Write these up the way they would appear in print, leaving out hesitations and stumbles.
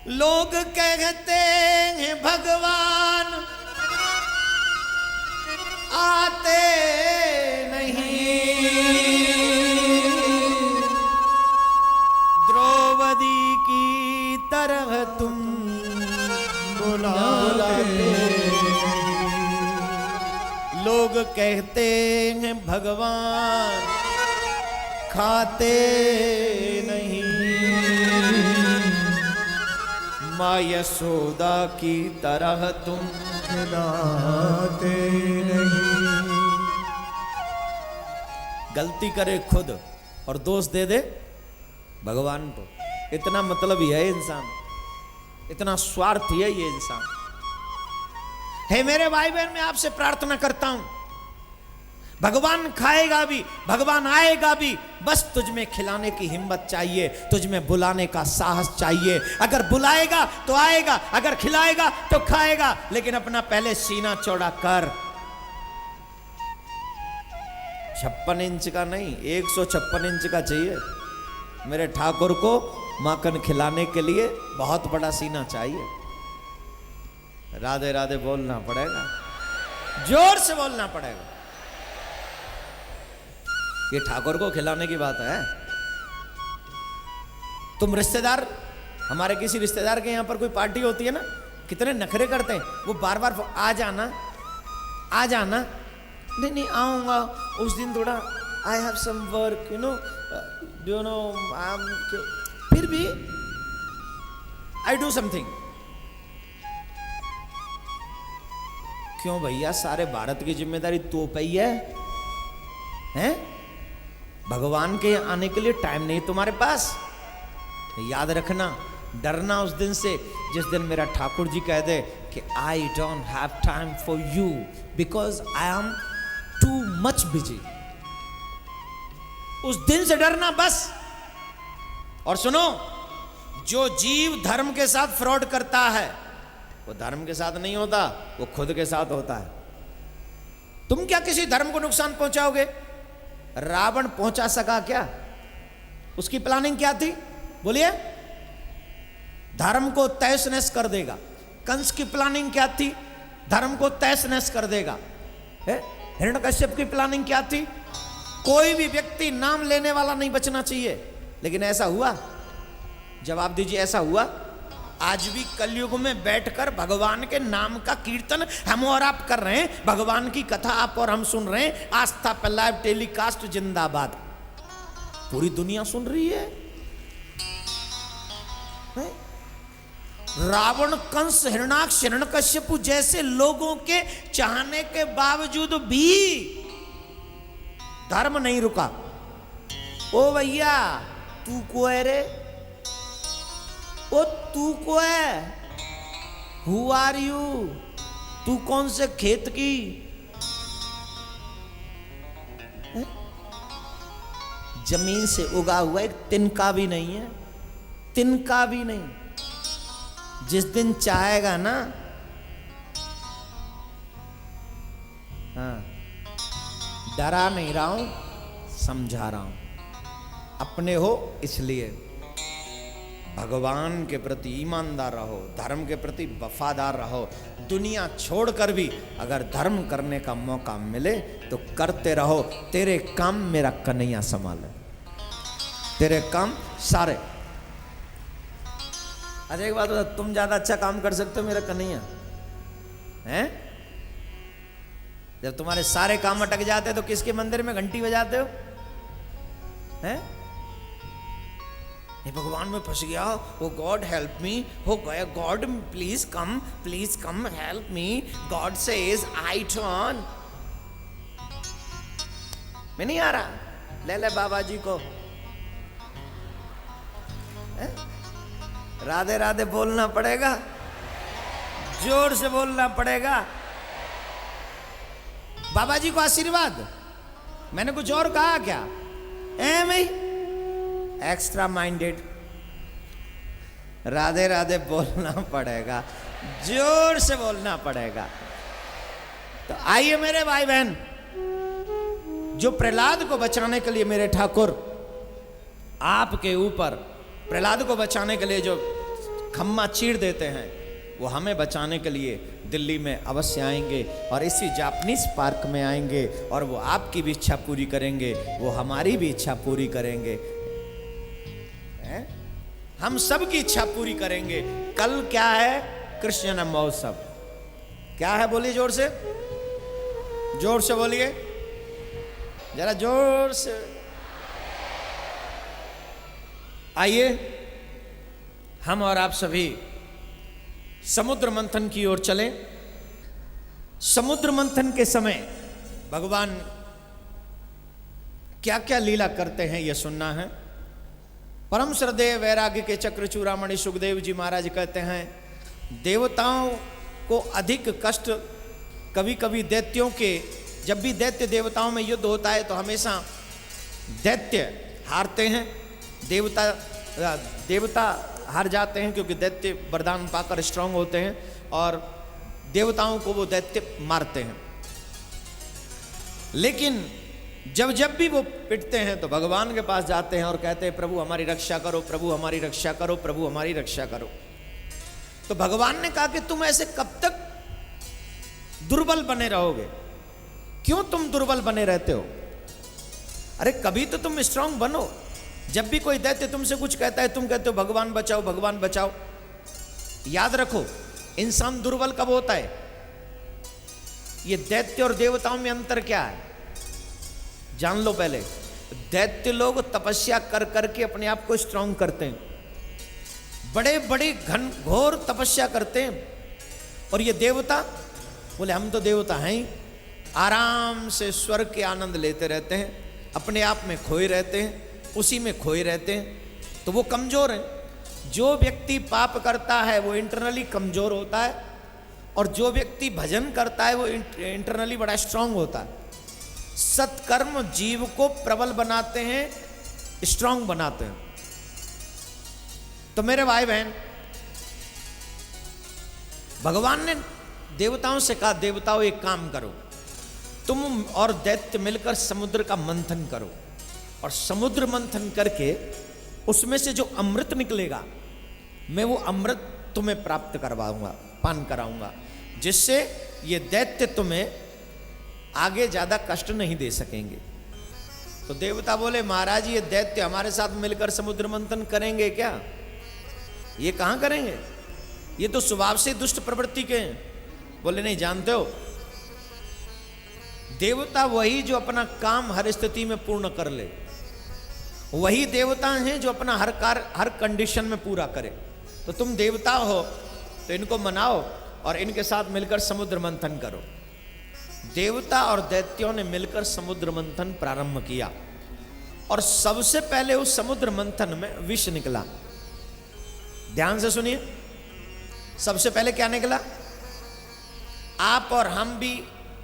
लोग कहते हैं भगवान आते नहीं, द्रौपदी की तरह तुम बुलाते। लोग कहते हैं भगवान खाते नहीं, माँ यशोदा की तरह तुम खिलाते नहीं। गलती करे खुद और दोष दे दे भगवान को, इतना मतलब ही है इंसान, इतना स्वार्थी है ये इंसान। हे मेरे भाई बहन, मैं आपसे प्रार्थना करता हूं, भगवान खाएगा भी, भगवान आएगा भी, बस तुझ में खिलाने की हिम्मत चाहिए, तुझ में बुलाने का साहस चाहिए। अगर बुलाएगा तो आएगा, अगर खिलाएगा तो खाएगा, लेकिन अपना पहले सीना चौड़ा कर। 56 इंच का नहीं, 156 इंच का चाहिए। मेरे ठाकुर को माखन खिलाने के लिए बहुत बड़ा सीना चाहिए। राधे राधे बोलना पड़ेगा, जोर से बोलना पड़ेगा। ये ठाकुर को खिलाने की बात है। तुम रिश्तेदार, हमारे किसी रिश्तेदार के यहां पर कोई पार्टी होती है ना, कितने नखरे करते हैं वो, बार बार आ जाना आ जाना। नहीं नहीं आऊंगा उस दिन, थोड़ा I have some work you know I am, फिर भी आई डू समथिंग। क्यों भैया, सारे भारत की जिम्मेदारी तो पे ही है? भगवान के आने के लिए टाइम नहीं तुम्हारे पास। याद रखना, डरना उस दिन से जिस दिन मेरा ठाकुर जी कह दे कि I don't have time for you because I am too much busy. उस दिन से डरना बस। और सुनो, जो जीव धर्म के साथ फ्रॉड करता है वो धर्म के साथ नहीं होता, वो खुद के साथ होता है। तुम क्या किसी धर्म को नुकसान पहुंचाओगे? रावण पहुंचा सका क्या? उसकी प्लानिंग क्या थी बोलिए? धर्म को तहस नहस कर देगा। कंस की प्लानिंग क्या थी? धर्म को तहस नहस कर देगा। हिरण्यकश्यप की प्लानिंग क्या थी? कोई भी व्यक्ति नाम लेने वाला नहीं बचना चाहिए। लेकिन ऐसा हुआ? जवाब दीजिए, ऐसा हुआ? आज भी कलयुग में बैठकर भगवान के नाम का कीर्तन हम और आप कर रहे हैं, भगवान की कथा आप और हम सुन रहे हैं। आस्था पर लाइव टेलीकास्ट जिंदाबाद, पूरी दुनिया सुन रही है। रावण, कंस, हिरण्याक्ष, हिरण्यकश्यप जैसे लोगों के चाहने के बावजूद भी धर्म नहीं रुका। ओ भैया, तू को है रे? ओ तू को है? Who are you? तू कौन से खेत की? जमीन से उगा हुआ एक तिनका भी नहीं है, तिनका भी नहीं। जिस दिन चाहेगा ना, हाँ, डरा नहीं रहा हूं, समझा रहा हूं। अपने हो इसलिए भगवान के प्रति ईमानदार रहो, धर्म के प्रति वफादार रहो। दुनिया छोड़कर भी अगर धर्म करने का मौका मिले तो करते रहो। तेरे काम मेरा कन्हैया संभाले, तेरे काम सारे। अच्छा एक बात बता, तुम ज्यादा अच्छा काम कर सकते हो मेरा कन्हैया हैं? जब तुम्हारे सारे काम अटक जाते तो किसके मंदिर में घंटी बजाते हो हैं? भगवान में फंस गया, ओ गॉड हेल्प मी, हो गया, God please come help me, God says I turn. मैं नहीं आ रहा, ले ले बाबा जी को। राधे राधे बोलना पड़ेगा, जोर से बोलना पड़ेगा। बाबा जी को आशीर्वाद। मैंने कुछ और कहा क्या? भाई एक्स्ट्रा माइंडेड। राधे राधे बोलना पड़ेगा, जोर से बोलना पड़ेगा। तो आइए मेरे भाई बहन, जो प्रहलाद को बचाने के लिए मेरे ठाकुर आपके ऊपर, प्रहलाद को बचाने के लिए जो खम्मा चीर देते हैं, वो हमें बचाने के लिए दिल्ली में अवश्य आएंगे और इसी जापानीज पार्क में आएंगे और वो आपकी भी इच्छा पूरी करेंगे, वो हमारी भी इच्छा पूरी करेंगे, हम सब की इच्छा पूरी करेंगे। कल क्या है? कृष्ण जन्म महोत्सव। क्या है? बोलिए जोर से, जोर से बोलिए, जरा जोर से। आइए हम और आप सभी समुद्र मंथन की ओर चलें। समुद्र मंथन के समय भगवान क्या क्या लीला करते हैं यह सुनना है। परम श्रद्धेय वैराग्य के चक्र चूड़ामणि सुखदेव जी महाराज कहते हैं, देवताओं को अधिक कष्ट कभी कभी दैत्यों के, जब भी दैत्य देवताओं में युद्ध होता है तो हमेशा दैत्य हारते हैं, देवता हार जाते हैं, क्योंकि दैत्य वरदान पाकर स्ट्रांग होते हैं और देवताओं को वो दैत्य मारते हैं। लेकिन जब भी वो पिटते हैं तो भगवान के पास जाते हैं और कहते हैं, प्रभु हमारी रक्षा करो, प्रभु हमारी रक्षा करो, प्रभु हमारी रक्षा करो। तो भगवान ने कहा कि तुम ऐसे कब तक दुर्बल बने रहोगे? क्यों तुम दुर्बल बने रहते हो? अरे कभी तो तुम स्ट्रांग बनो। जब भी कोई दैत्य तुमसे कुछ कहता है तुम कहते हो भगवान बचाओ, भगवान बचाओ। याद रखो, इंसान दुर्बल कब होता है? ये दैत्य और देवताओं में अंतर क्या है जान लो पहले। दैत्य लोग तपस्या कर करके अपने आप को स्ट्रांग करते हैं, बड़े बड़े घन घोर तपस्या करते हैं। और ये देवता बोले हम तो देवता हैं ही, आराम से स्वर्ग के आनंद लेते रहते हैं, अपने आप में खोए रहते हैं, उसी में खोए रहते हैं। तो वो कमजोर हैं। जो व्यक्ति पाप करता है वो इंटरनली कमजोर होता है, और जो व्यक्ति भजन करता है वो इंटरनली बड़ा स्ट्रांग होता है। सत्कर्म जीव को प्रबल बनाते हैं, स्ट्रांग बनाते हैं। तो मेरे भाई बहन, भगवान ने देवताओं से कहा, देवताओं एक काम करो, तुम और दैत्य मिलकर समुद्र का मंथन करो, और समुद्र मंथन करके उसमें से जो अमृत निकलेगा मैं वो अमृत तुम्हें प्राप्त करवाऊंगा, पान कराऊंगा, जिससे ये दैत्य तुम्हें आगे ज्यादा कष्ट नहीं दे सकेंगे। तो देवता बोले, महाराज ये दैत्य हमारे साथ मिलकर समुद्र मंथन करेंगे क्या? ये कहां करेंगे? ये तो स्वभाव से दुष्ट प्रवृत्ति के हैं। बोले नहीं, जानते हो देवता वही जो अपना काम हर स्थिति में पूर्ण कर ले, वही देवता हैं जो अपना हर कार्य हर कंडीशन में पूरा करे। तो तुम देवता हो तो इनको मनाओ और इनके साथ मिलकर समुद्र मंथन करो। देवता और दैत्यों ने मिलकर समुद्र मंथन प्रारंभ किया, और सबसे पहले उस समुद्र मंथन में विष निकला। ध्यान से सुनिए, सबसे पहले क्या निकला? आप और हम भी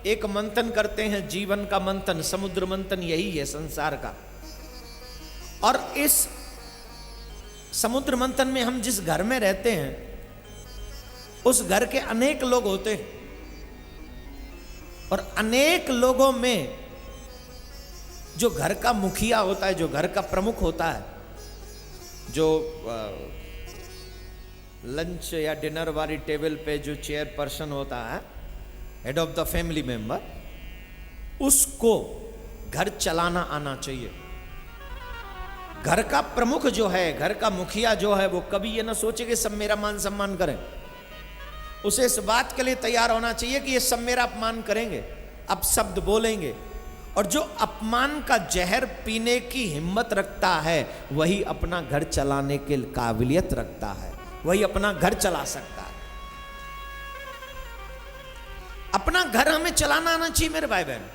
एक मंथन करते हैं, जीवन का मंथन, समुद्र मंथन यही है संसार का। और इस समुद्र मंथन में हम जिस घर में रहते हैं उस घर के अनेक लोग होते हैं, और अनेक लोगों में जो घर का मुखिया होता है, जो घर का प्रमुख होता है, जो लंच या डिनर वाली टेबल पे जो चेयर पर्सन होता है, head of the family member, उसको घर चलाना आना चाहिए। घर का प्रमुख जो है, घर का मुखिया जो है, वो कभी ये ना सोचे कि सब मेरा मान सम्मान करें। उसे इस बात के लिए तैयार होना चाहिए कि ये सब मेरा अपमान करेंगे, अपशब्द बोलेंगे, और जो अपमान का जहर पीने की हिम्मत रखता है वही अपना घर चलाने के काबिलियत रखता है, वही अपना घर चला सकता है। अपना घर हमें चलाना आना चाहिए मेरे भाई बहन।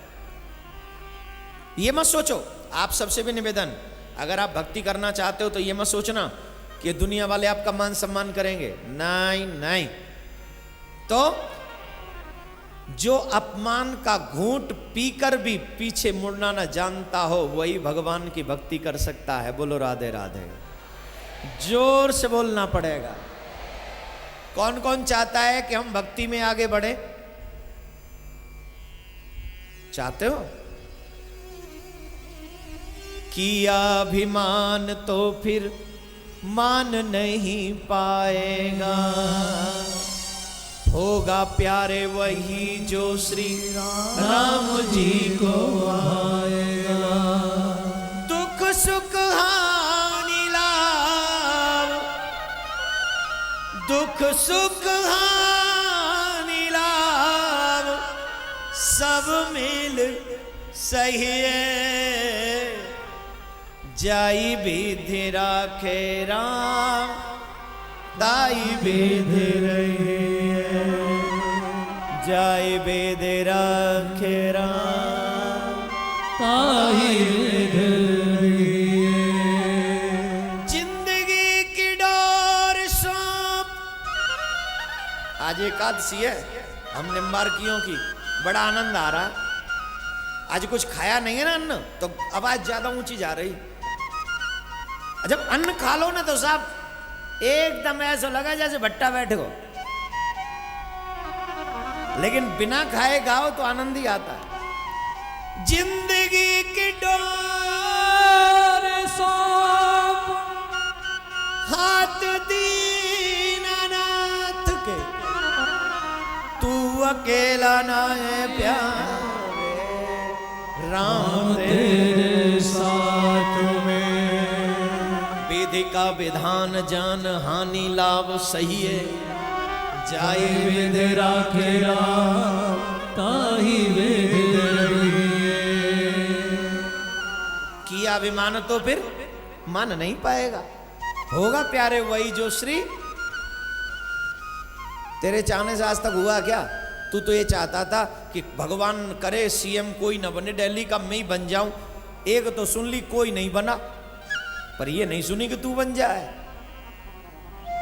ये मत सोचो, आप सबसे भी निवेदन, अगर आप भक्ति करना चाहते हो तो ये मत सोचना कि दुनिया वाले आपका मान सम्मान करेंगे। नहीं नहीं, तो जो अपमान का घूंट पीकर भी पीछे मुड़ना ना जानता हो वही भगवान की भक्ति कर सकता है। बोलो राधे राधे, जोर से बोलना पड़ेगा। कौन कौन चाहता है कि हम भक्ति में आगे बढ़े? चाहते हो? किया अभिमान तो फिर मान नहीं पाएगा। होगा प्यारे वही जो श्री राम जी को आएगा। दुख सुख हानि लाभ, दुख सुख हानि लाभ सब मिल सही है। जाई विधि राखे राम, ताई विधि रही है। जाई विधि राखे राम, ताई विधि रही है। जिंदगी की डोर सौंप। आज एकादशी है, हम निम्बार्कियों की, बड़ा आनंद आ रहा है। आज कुछ खाया नहीं है ना अन्न, तो आवाज ज्यादा ऊंची जा रही। जब अन्न खा लो ना तो साहब एकदम ऐसा लगा जैसे भट्टा बैठे हो, लेकिन बिना खाए गाओ तो आनंद ही आता है। जिंदगी की डोर सौंप हाथ दीनानाथ के, तू अकेला ना है प्यारे, राम तेरे साथ में। विधि का विधान जान, हानि लाभ सही है। जाई विधि राखे राम, ताही विधि रहिए। किया अभिमान तो फिर मान नहीं पाएगा। होगा प्यारे वही जो श्री। तेरे चाहने से आज तक हुआ क्या? तू तो ये चाहता था कि भगवान करे सीएम कोई न बने दिल्ली का, मैं ही बन जाऊं। एक तो सुन ली, कोई नहीं बना, पर ये नहीं सुनी कि तू बन जाए,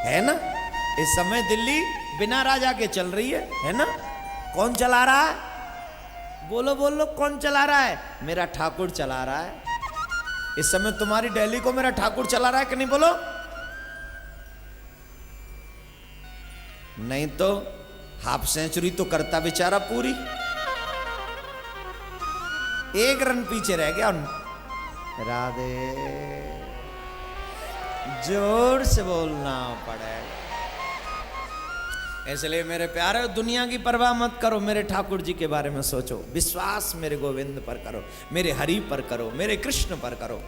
है ना। इस समय दिल्ली बिना राजा के चल रही है ना। कौन चला रहा है? बोलो बोलो, कौन चला रहा है? मेरा ठाकुर चला रहा है। इस समय तुम्हारी दिल्ली को मेरा ठाकुर चला रहा है कि नहीं? बोलो। नहीं तो हाफ सेंचुरी तो करता बेचारा पूरी, एक रन पीछे रह गया। राधे, जोर से बोलना पड़ेगा। इसलिए मेरे प्यारे, दुनिया की परवाह मत करो, मेरे ठाकुर जी के बारे में सोचो। विश्वास मेरे गोविंद पर करो, मेरे हरि पर करो, मेरे कृष्ण पर करो।